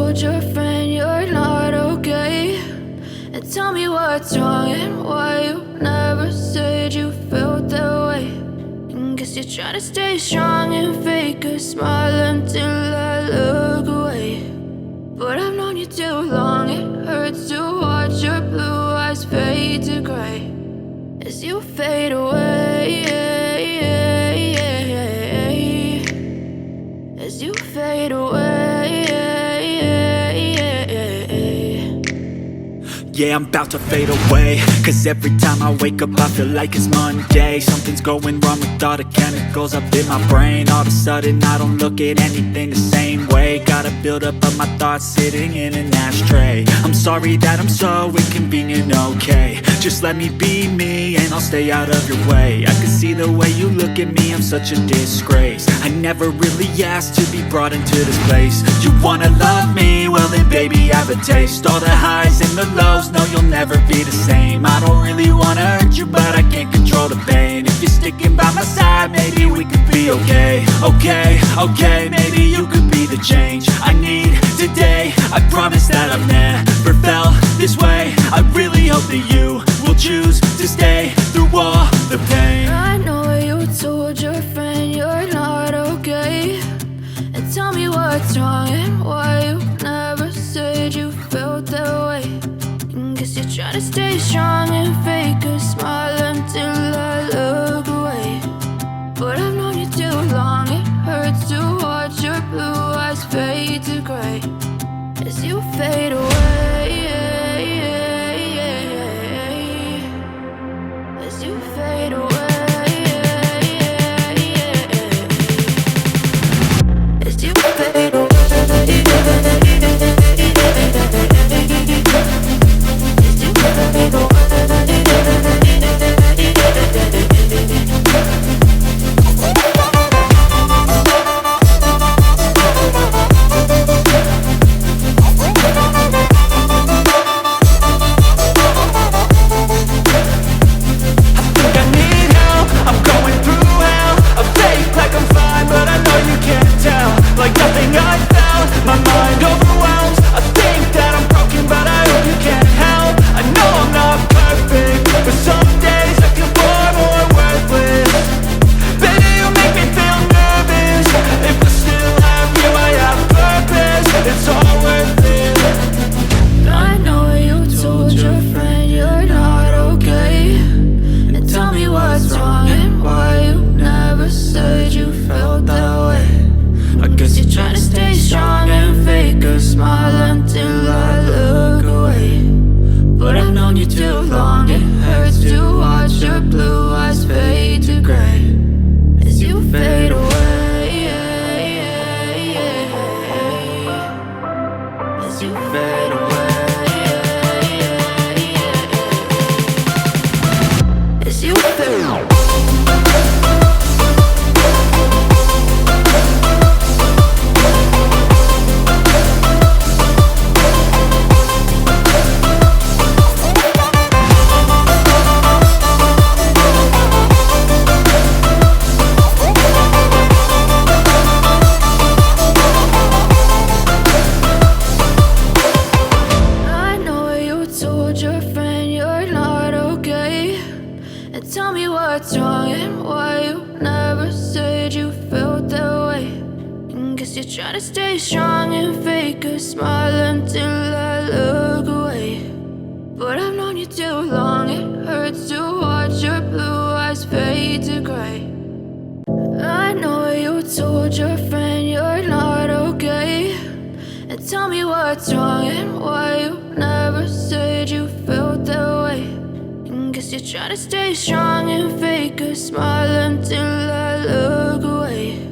told your friend you're not okay, and tell me what's wrong and why you never said you felt that way. And guess you're trying to stay strong and fake a smile until I look away. But I've known you too long, it hurts to watch your blue eyes fade to gray as you fade away, as you fade away. Yeah, I'm about to fade away, cause every time I wake up I feel like it's Monday. Something's going wrong with all the chemicals up in my brain. All of a sudden I don't look at anything the same way. Got a buildup of my thoughts sitting in an ashtray. I'm sorry that I'm so inconvenient, okay. Just let me be me and I'll stay out of your way. I can see the way you look at me, I'm such a disgrace. I never really asked to be brought into this place. You wanna love me? Well then baby, have a taste. All the highs and the lows, no, you'll never be the same. I don't really wanna hurt you, but I can't control the pain. If you're sticking by my side, maybe we could be okay. Okay, maybe you could be the change I need today. I promise that I've never felt this way. I really hope that you will choose to stay through all the pain. I know you told your friend you're not okay, and tell me what's wrong and why you never said you felt that way. Guess you're trying to stay strong and fake a smile until I look away. But I've known you too long, it hurts to watch your blue eyes fade to gray as you fade away, as you fade away, as you fade away. Try to stay strong and fake a smile until I look away. But I've known you too long, it hurts to watch your blue eyes fade to gray. I know you told your friend you're not okay, and tell me what's wrong and why you never said you felt that way. And guess you're trying to stay strong and fake a smile until I look away.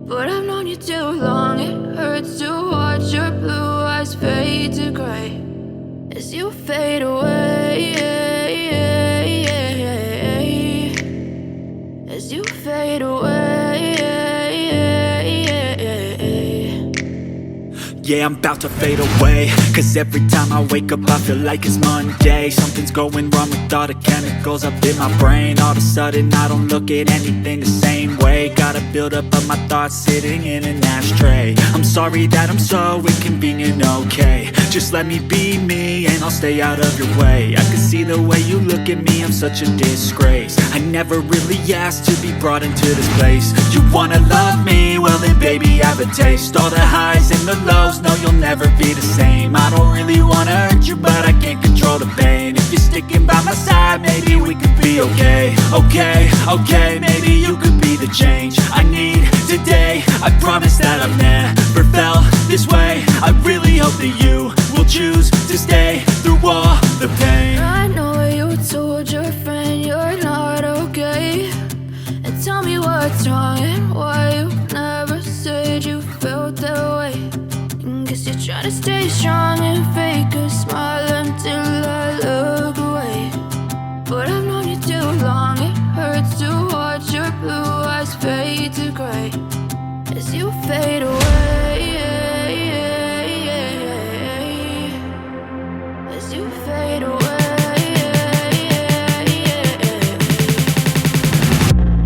But I've known you too long, it hurts to watch your blue eyes fade to gray as you fade away, as you fade away. Yeah, I'm about to fade away, cause every time I wake up I feel like it's Monday. Something's going wrong with all the chemicals up in my brain. All of a sudden I don't look at anything the same way. Got a buildup of my thoughts sitting in an ashtray. I'm sorry that I'm so inconvenient, okay. Just let me be me and I'll stay out of your way. I can see the way you look at me, I'm such a disgrace. I never really asked to be brought into this place. You wanna love me? Well then baby I have a taste. All the highs and the lows, no you'll never be the same. I don't really wanna hurt you but I can't control the pain. If you're sticking by my side maybe we could be okay. Okay, maybe you could be the change I need today. I promise that I've never felt this way. I really hope that you will choose to stay through all the pain. I know you told your friend you're not okay, and tell me what's wrong and why you never said you felt that way. And guess you try to stay strong and fake a smile until I look away. But I've known you too long, it hurts to watch your blue eyes fade to gray as you fade away. As you fade away.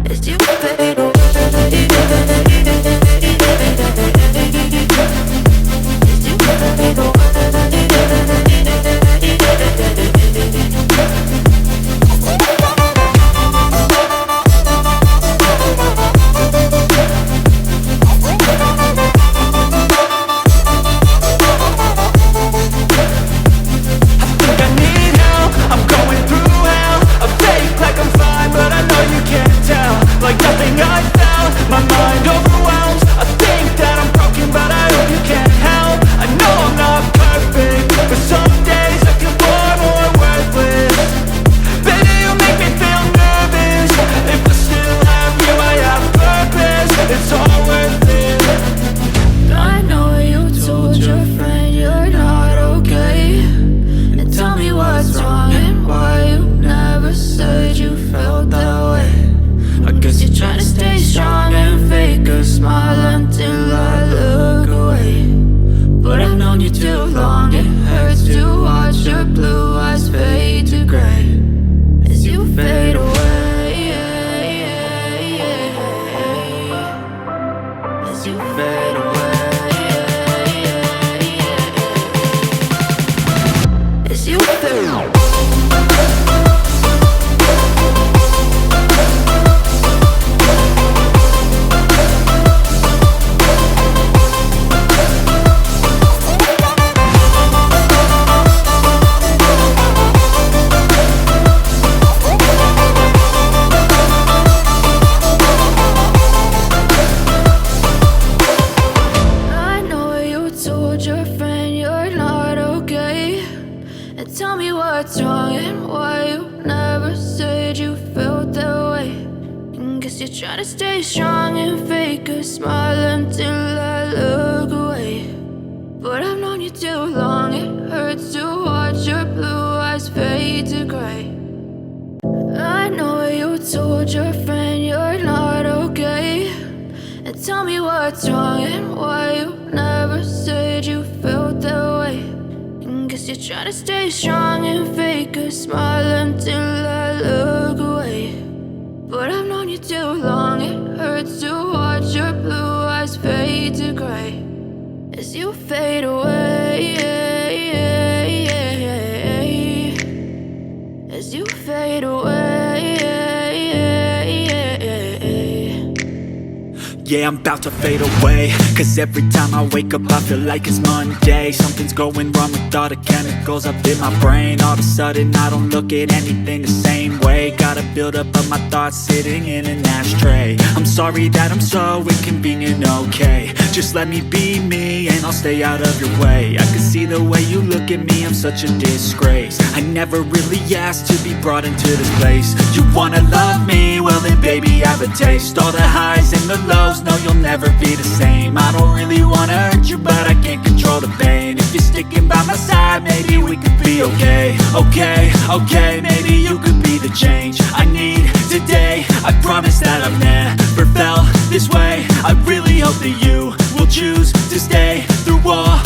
As you fade away. As you fade away. Like nothing I felt, my mind overwhelms. I think that I'm broken, but I hope you can't help. I know I'm not perfect, but some days I feel far more worthless. Baby, you make me feel nervous. If I still have you, I have purpose. It's all worth it. I know you told your friend you're not okay, and tell me what's wrong and why you never said you felt that way. I guess you're trying to stay strong and fake a smile until I look away. But I've known you too long, it hurts to watch your blue eyes fade to gray as you fade away. As you fade away. As you fade away. Tell me what's wrong and why you never said you felt that way. And guess you try to stay strong and fake a smile until I look away. But I've known you too long, it hurts to watch your blue eyes fade to gray. I know you told your friend you're not okay, and tell me what's wrong and why you never said you felt that way. Guess you try to stay strong and fake a smile until I look away. But I've known you too long, it hurts to watch your blue eyes fade to gray as you fade away. As you fade away. Yeah, I'm about to fade away, cause every time I wake up I feel like it's Monday. Something's going wrong with all the chemicals up in my brain. All of a sudden I don't look at anything the same way. Got a buildup of my thoughts sitting in an ashtray. I'm sorry that I'm so inconvenient, okay. Just let me be me and I'll stay out of your way. I can see the way you look at me, I'm such a disgrace. I never really asked to be brought into this place. You wanna love me? Well then baby I have a taste. All the highs and the lows, no you'll never be the same. I don't really wanna hurt you but I can't control the pain. If you're sticking by my side maybe we could be okay. Okay, maybe you could be the change I need today. I promise that I've never felt this way. I really hope that you will choose to stay through all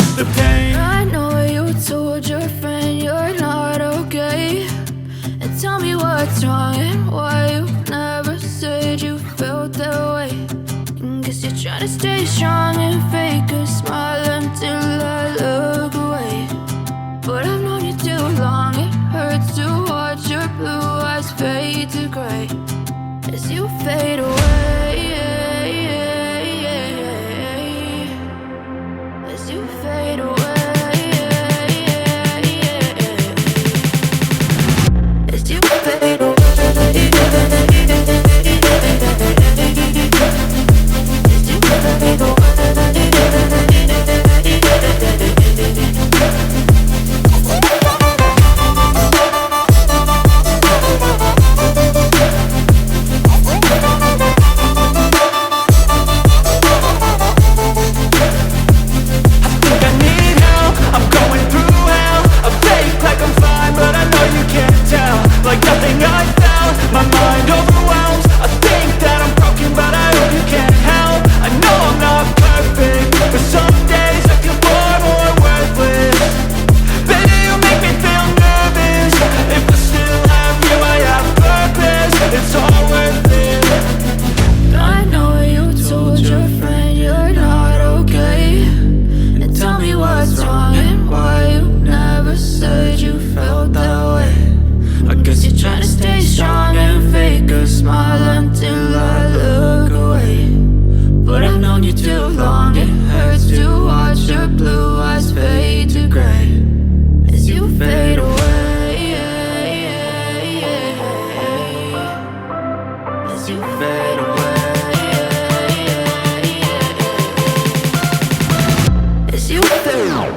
as you feel.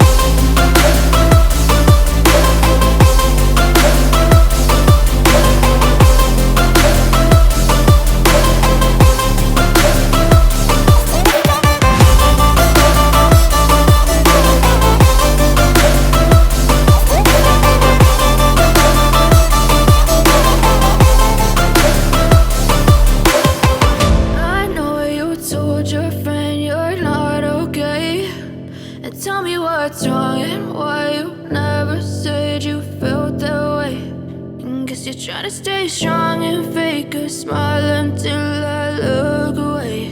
Tell me what's wrong and why you never said you felt that way. And guess you're trying to stay strong and fake a smile until I look away.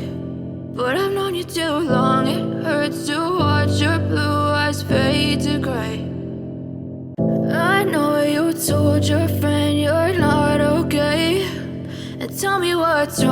But I've known you too long, it hurts to watch your blue eyes fade to gray. I know you told your friend you're not okay, and tell me what's wrong.